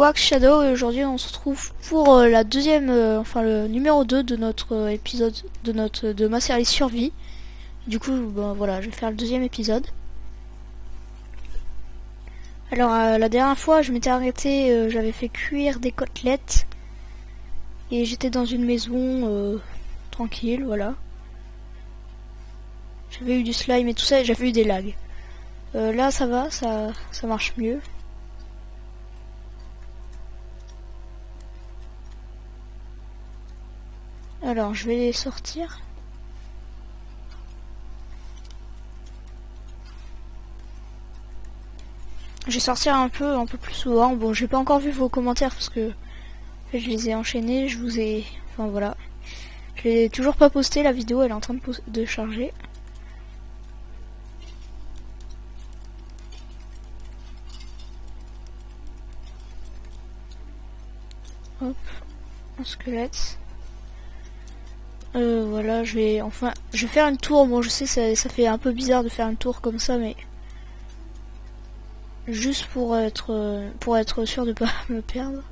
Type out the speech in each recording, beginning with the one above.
Wax Shadow et aujourd'hui on se retrouve pour la deuxième, enfin le numéro 2 de notre épisode de ma série Survie. Du coup, ben, voilà, je vais faire le deuxième épisode. Alors la dernière fois je m'étais arrêté, j'avais fait cuire des côtelettes et j'étais dans une maison tranquille, voilà. J'avais eu du slime et tout ça et j'avais eu des lags. Là ça va, ça marche mieux. Alors je vais les sortir. Je vais sortir un peu plus souvent. Bon, j'ai pas encore vu vos commentaires parce que je les ai enchaînés. Je vous ai, enfin voilà, je l'ai toujours pas posté la vidéo. Elle est en train de charger. Hop, un squelette. Voilà, je vais faire une tour. Bon, je sais, ça fait un peu bizarre de faire une tour comme ça, mais juste pour être sûr de pas me perdre.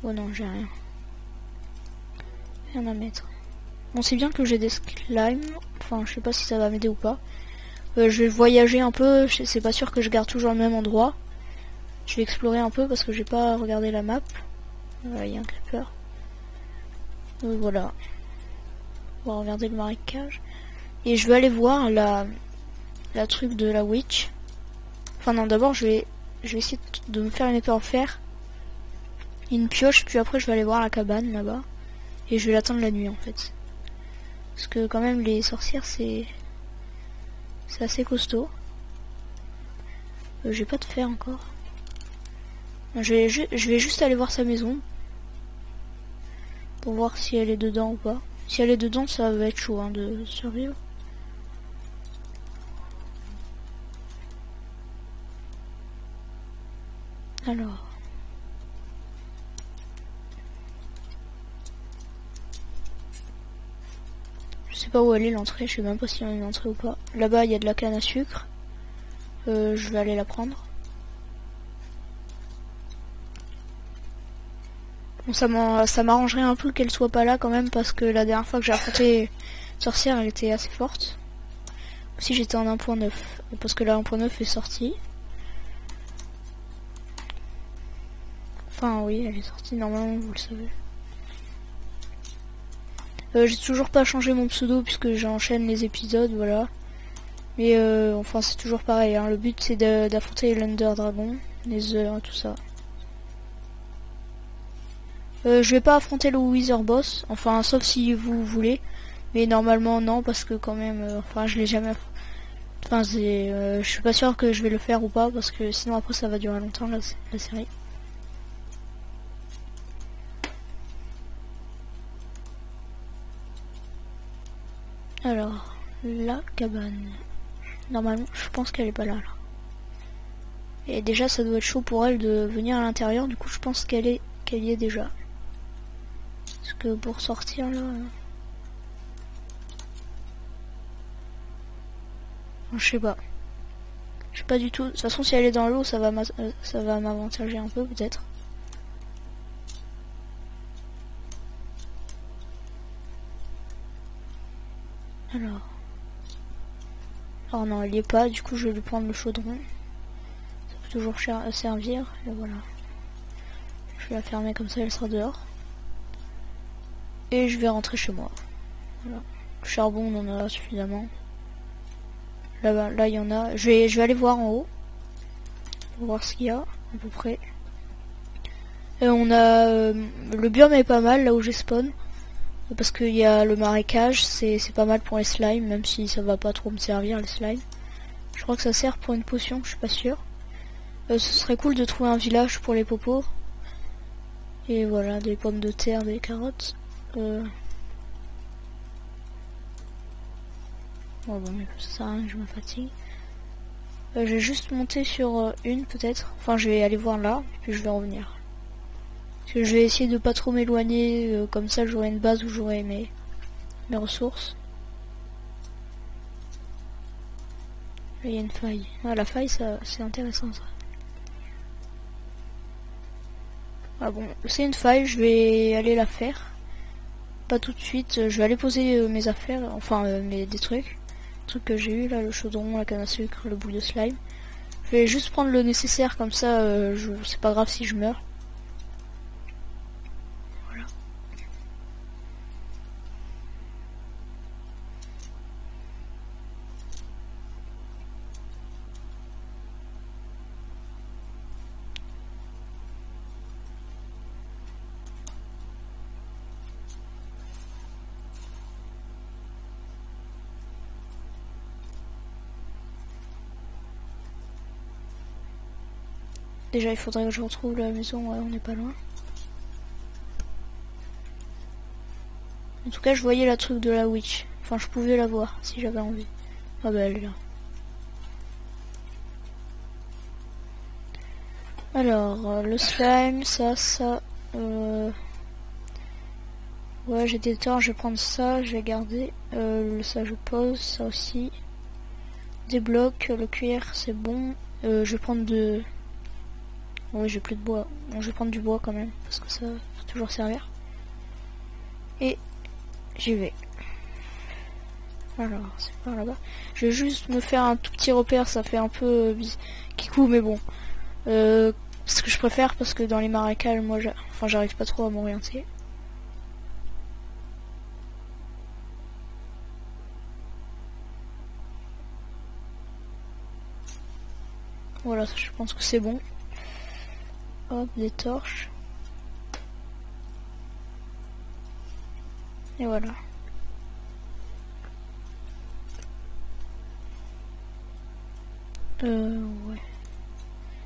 Oh non, j'ai rien à mettre. Bon, c'est bien que j'ai des slimes. Enfin, je sais pas si ça va m'aider ou pas. Je vais voyager un peu. C'est pas sûr que je garde toujours le même endroit. Je vais explorer un peu parce que j'ai pas regardé la map. Voilà, il y a un creeper. Voilà. On va regarder le marécage. Et je vais aller voir la truc de la witch. Enfin non, d'abord je vais essayer de me faire une épée en fer. Une pioche, puis après je vais aller voir la cabane là-bas. Et je vais l'attendre la nuit en fait. Parce que quand même les sorcières c'est assez costaud. J'ai pas de fer encore. Je vais juste aller voir sa maison. Pour voir si elle est dedans ou pas. Si elle est dedans, ça va être chaud hein, de survivre. Alors. Je sais pas où elle est l'entrée, je sais même pas s'il y a une entrée ou pas. Là-bas, il y a de la canne à sucre. Je vais aller la prendre. Bon, ça m'arrangerait un peu qu'elle soit pas là quand même parce que la dernière fois que j'ai affronté sorcière, elle était assez forte. Si j'étais en 1.9, parce que la 1.9 est sortie. Enfin oui, elle est sortie normalement, vous le savez. J'ai toujours pas changé mon pseudo puisque j'enchaîne les épisodes, voilà. Mais enfin c'est toujours pareil, hein. Le but c'est d'affronter l'Under Dragon, Nether et tout ça. Je vais pas affronter le Wither Boss, enfin sauf si vous voulez. Mais normalement non parce que quand même, enfin je l'ai jamais... Enfin je suis pas sûr que je vais le faire ou pas parce que sinon après ça va durer longtemps la série. Alors, la cabane. Normalement, je pense qu'elle est pas là. Et déjà, ça doit être chaud pour elle de venir à l'intérieur. Du coup, je pense qu'elle y est déjà. Parce que pour sortir là... Je sais pas. Je sais pas du tout. De toute façon, si elle est dans l'eau, ça va m'avantager un peu peut-être. Alors. Oh non, elle y est pas. Du coup, je vais lui prendre le chaudron. Ça peut toujours servir. Et voilà. Je vais la fermer comme ça, elle sera dehors. Et je vais rentrer chez moi. Voilà. Le charbon, on en a suffisamment. Là, il y en a. Je vais aller voir en haut. Pour voir ce qu'il y a, à peu près. Et on a... le biome est pas mal, là où j'ai spawn. Parce qu'il y a le marécage, c'est pas mal pour les slimes, même si ça va pas trop me servir, les slimes. Je crois que ça sert pour une potion, je suis pas sûr. Ce serait cool de trouver un village pour les popos. Et voilà, des pommes de terre, des carottes. Bon, mais ça sert à rien que je me fatigue. Je vais juste monter sur une peut-être. Enfin, je vais aller voir là, puis je vais revenir. Parce que je vais essayer de pas trop m'éloigner, comme ça j'aurai une base où j'aurai mes ressources. Là, il y a une faille. Ah, la faille, ça c'est intéressant ça. Ah bon, c'est une faille, je vais aller la faire. Pas tout de suite, je vais aller poser mes affaires, enfin des trucs. Trucs que j'ai eu là, le chaudron, la canne à sucre, le boule de slime. Je vais juste prendre le nécessaire comme ça, c'est pas grave si je meurs. Voilà. Déjà il faudrait que je retrouve la maison, ouais, on n'est pas loin. En tout cas je voyais la truc de la witch. Enfin je pouvais la voir si j'avais envie. Ah bah elle est là. Alors le slime, ça. Ouais j'ai des torches, je vais prendre ça, je vais garder. Ça je pose, ça aussi. Des blocs, le cuir c'est bon. Je vais prendre de... Oui j'ai plus de bois. Bon je vais prendre du bois quand même, parce que ça va toujours servir. Et j'y vais. Alors, c'est par là-bas. Je vais juste me faire un tout petit repère, ça fait un peu kikou, mais bon. Ce que je préfère, parce que dans les marécages, moi, j'arrive pas trop à m'orienter. Voilà, je pense que c'est bon. Hop, des torches. Et voilà. Ouais.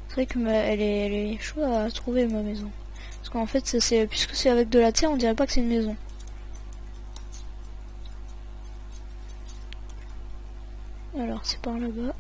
C'est vrai que elle est chaude à trouver ma maison. Parce qu'en fait, puisque c'est avec de la terre, on dirait pas que c'est une maison. Alors, c'est par là-bas.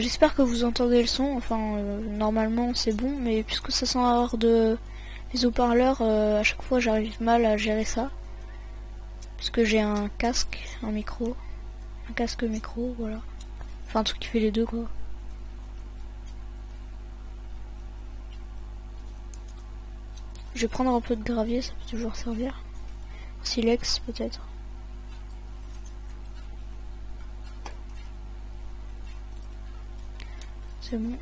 J'espère que vous entendez le son, enfin normalement c'est bon, mais puisque ça sent avoir les haut-parleurs, à chaque fois j'arrive mal à gérer ça. Puisque j'ai un casque, un casque micro, voilà. Enfin un truc qui fait les deux quoi. Je vais prendre un peu de gravier, ça peut toujours servir. Silex peut-être. C'est bon.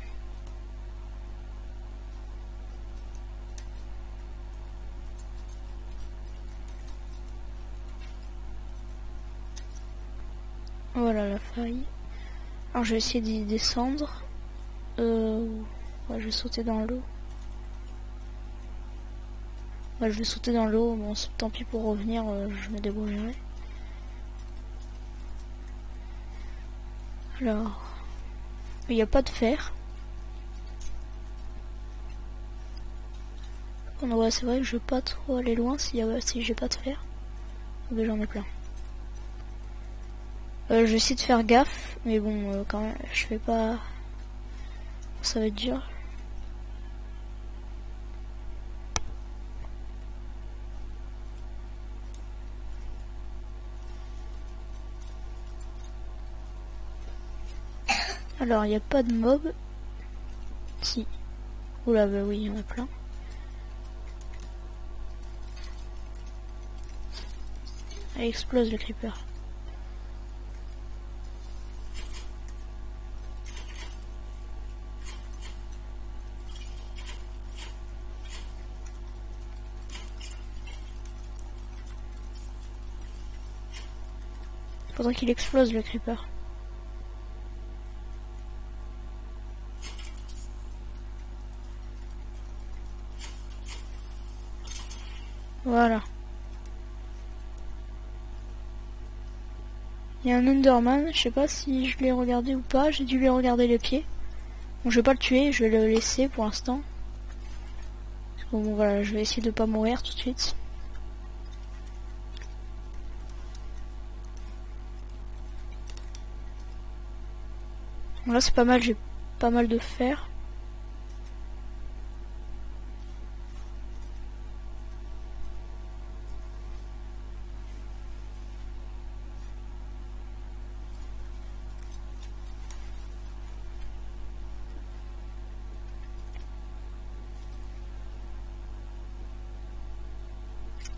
Voilà la faille. Alors je vais essayer d'y descendre. Ouais, je vais sauter dans l'eau. Ouais, je vais sauter dans l'eau. Bon, tant pis pour revenir, je me débrouillerai. Alors, il n'y a pas de fer. Bon, ouais, c'est vrai que je veux pas trop aller loin si j'ai pas de fer. Mais j'en ai plein. Je vais essayer de faire gaffe, mais bon, quand même, je fais pas... Ça va être dur. Alors, il n'y a pas de mob. Si. Oula, bah oui, il y en a plein. Elle explose le creeper. Faudrait qu'il explose le creeper. Voilà. Il y a un Enderman, je sais pas si je l'ai regardé ou pas, j'ai dû lui regarder les pieds. Bon, je vais pas le tuer, je vais le laisser pour l'instant. Bon voilà, je vais essayer de pas mourir tout de suite. Bon, là c'est pas mal, j'ai pas mal de fer.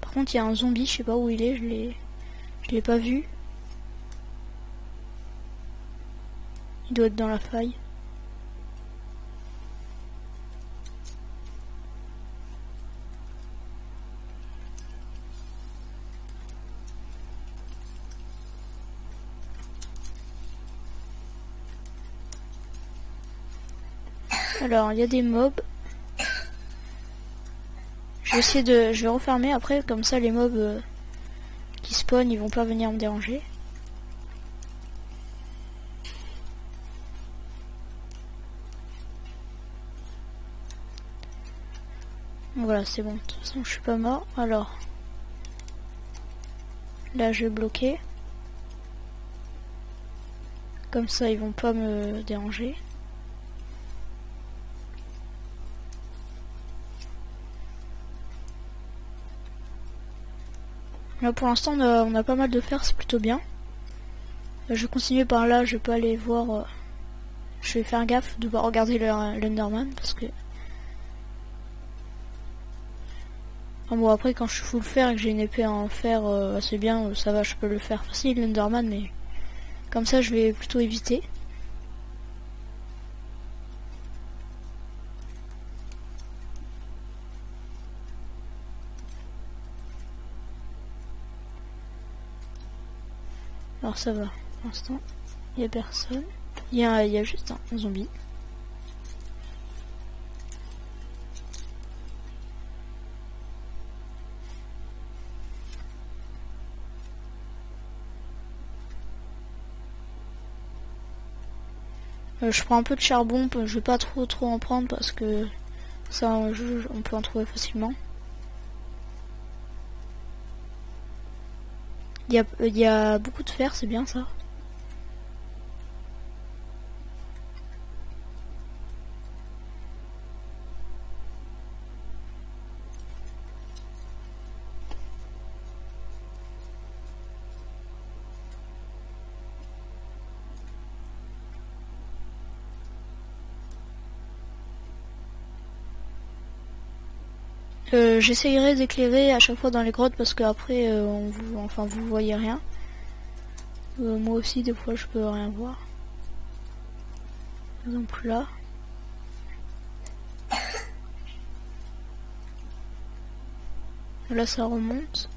Par contre il y a un zombie, je sais pas où il est, je l'ai pas vu. Il doit être dans la faille. Alors il y a des mobs. Je vais refermer après, comme ça les mobs qui spawnent ils vont pas venir me déranger. Voilà, c'est bon, de toute façon je suis pas mort. Alors là je vais bloquer. Comme ça ils vont pas me déranger. Là pour l'instant on a pas mal de fer, c'est plutôt bien. Je vais continuer par là, je vais pas aller voir. Je vais faire gaffe de pas regarder l'Enderman parce que. Ah bon, après quand je suis full fer et que j'ai une épée en fer assez bien, ça va, je peux le faire facile l'Enderman, mais comme ça je vais plutôt éviter. Alors ça va, pour l'instant il n'y a personne. Il y a juste un zombie. Je prends un peu de charbon, je vais pas trop en prendre parce que ça on peut en trouver facilement. Il y a beaucoup de fer, c'est bien ça. J'essayerai d'éclairer à chaque fois dans les grottes parce que après vous voyez rien. Moi aussi des fois je peux rien voir. Par exemple là. Là ça remonte.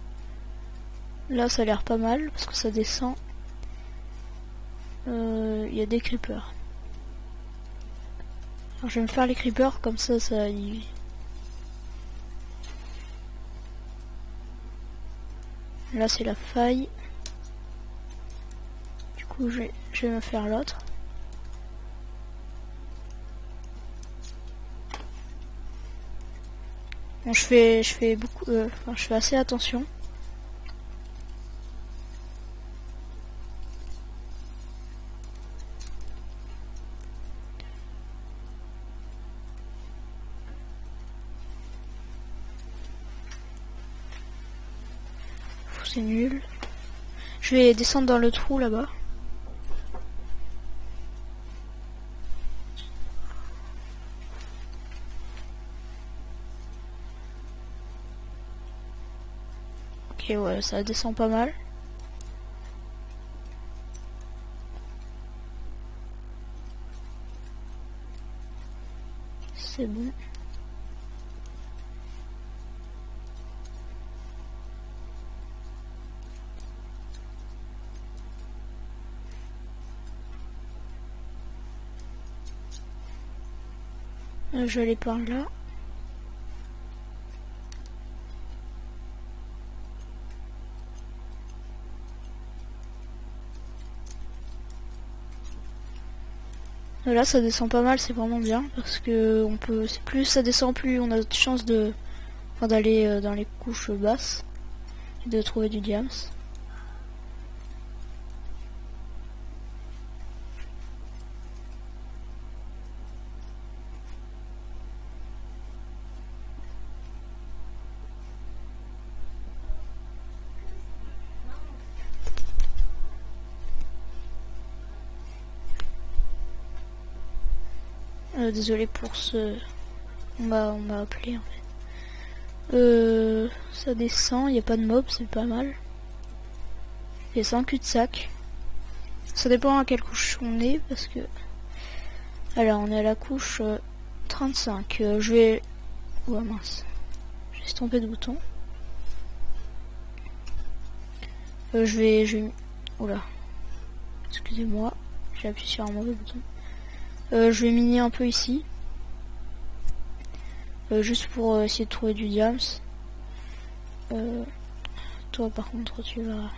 Là ça a l'air pas mal parce que ça descend. Il y a des creepers. Alors je vais me faire les creepers comme ça Là c'est la faille. Du coup je vais me faire l'autre. Bon, je fais beaucoup, je fais assez attention. C'est nul. Je vais descendre dans le trou là-bas. Ok, ouais, ça descend pas mal. C'est bon. Je vais aller par là. Là ça descend pas mal, c'est vraiment bien parce que plus ça descend, plus on a de chance d'aller dans les couches basses et de trouver du diams. Désolé pour ce... On m'a appelé en fait. Ça descend, il n'y a pas de mob, c'est pas mal. Et c'est un cul-de-sac. Ça dépend à quelle couche on est parce que... Alors on est à la couche 35. Je vais... Oh mince. J'ai estompé de bouton. Je vais... Oula. Excusez-moi. J'ai appuyé sur un mauvais bouton. Je vais miner un peu ici. Juste pour essayer de trouver du diams. Toi par contre tu vas...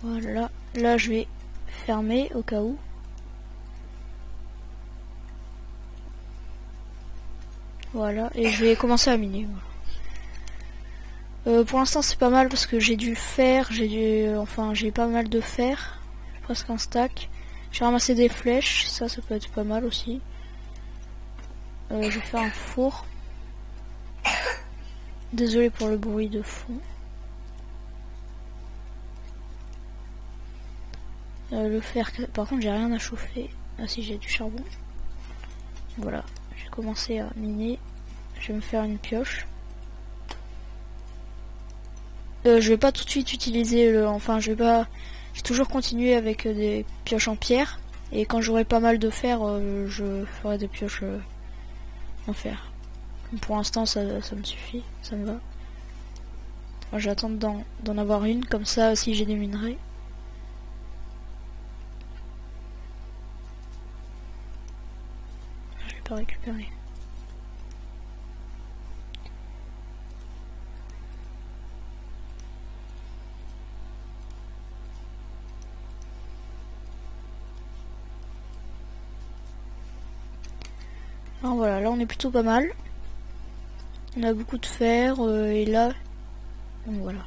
Voilà. Là je vais fermer au cas où. Voilà. Et je vais commencer à miner. Voilà. Pour l'instant c'est pas mal parce que j'ai du fer, j'ai pas mal de fer, presque un stack. J'ai ramassé des flèches, ça peut être pas mal aussi. Je vais faire un four. Désolé pour le bruit de fond. Le fer, par contre j'ai rien à chauffer. Ah si, j'ai du charbon. Voilà, j'ai commencé à miner. Je vais me faire une pioche. Je vais pas tout de suite utiliser le... Enfin je vais pas... J'ai toujours continué avec des pioches en pierre. Et quand j'aurai pas mal de fer, je ferai des pioches en fer. Pour l'instant ça me suffit, ça me va. Enfin, j'attends d'en avoir une, comme ça si j'ai des minerais. Je vais pas récupérer. Alors voilà, là on est plutôt pas mal. On a beaucoup de fer et là, bon, voilà,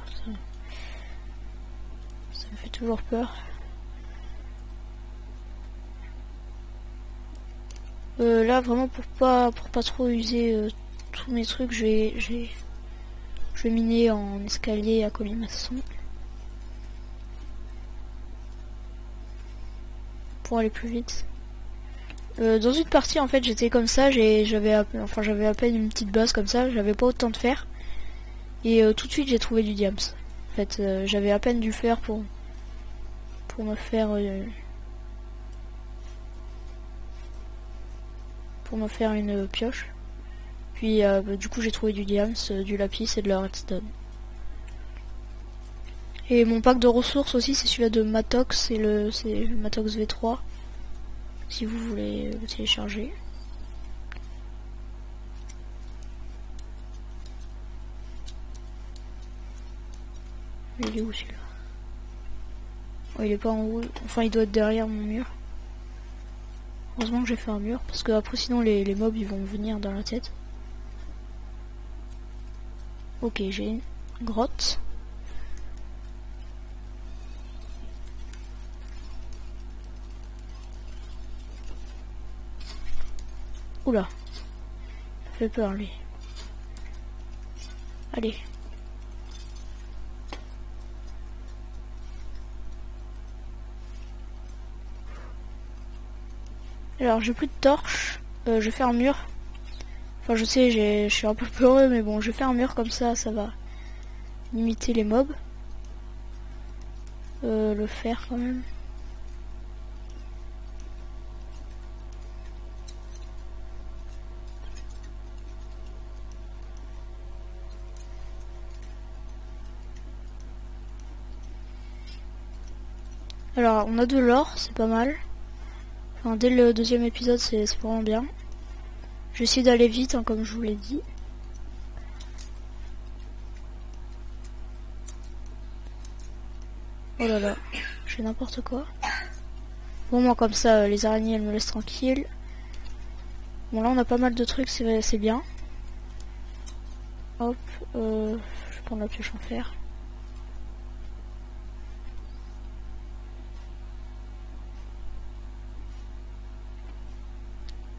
ça me fait toujours peur. Là vraiment pour pas trop user tous mes trucs, je vais miner en escalier à colimaçon pour aller plus vite. Dans une partie en fait j'étais comme ça, j'avais à peine une petite base comme ça, j'avais pas autant de fer et tout de suite j'ai trouvé du diams. En fait j'avais à peine du fer pour me faire une pioche. Puis du coup j'ai trouvé du diams, du lapis et de la redstone. Et mon pack de ressources aussi c'est celui-là de Matox, c'est le Matox V3. Si vous voulez le télécharger. Il est où celui-là? Oh, il est pas en haut. Enfin, il doit être derrière mon mur. Heureusement que j'ai fait un mur, parce que après sinon les mobs ils vont venir dans la tête. Ok, j'ai une grotte. Oula, ça fait peur lui. Allez. Alors j'ai plus de torches, je vais faire un mur. Enfin je sais, je suis un peu peureux mais bon, je vais faire un mur comme ça va limiter les mobs. Le fer quand même. Alors on a de l'or, c'est pas mal. Enfin, dès le deuxième épisode c'est vraiment bien. Je vais essayer d'aller vite hein, comme je vous l'ai dit. Oh là là, je fais n'importe quoi. Bon moi comme ça les araignées elles me laissent tranquille. Bon là on a pas mal de trucs, c'est bien. Hop, je vais prendre la pioche en fer.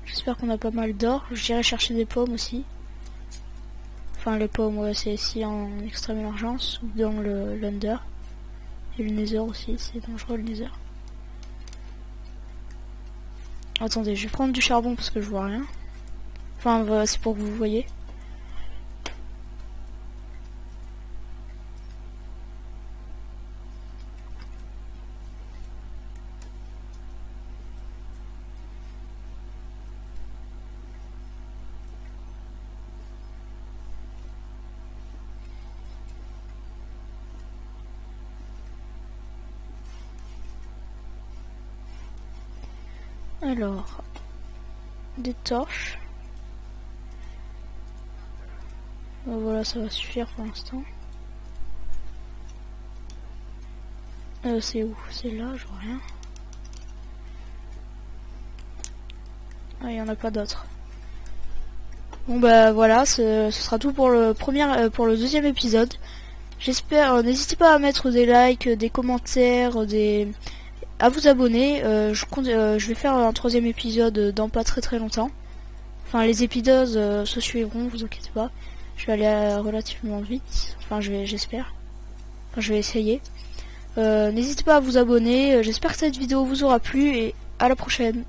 J'espère qu'on a pas mal d'or. J'irai chercher des pommes aussi. Enfin les pommes, ouais, c'est ici en extrême urgence ou dans le l'under. Et le nether aussi, c'est dangereux le nether. Attendez, je vais prendre du charbon parce que je vois rien. Enfin, c'est pour que vous voyez. Alors, des torches. Voilà, ça va suffire pour l'instant. C'est où? C'est là, je vois rien. Ah, il n'y en a pas d'autres. Bon bah voilà, ce sera tout pour le pour le deuxième épisode. J'espère, n'hésitez pas à mettre des likes, des commentaires, à vous abonner. Je vais faire un troisième épisode dans pas très longtemps. Enfin, les épisodes se suivront, vous inquiétez pas. Je vais aller relativement vite. Enfin, j'espère. Enfin, je vais essayer. N'hésitez pas à vous abonner. J'espère que cette vidéo vous aura plu et à la prochaine.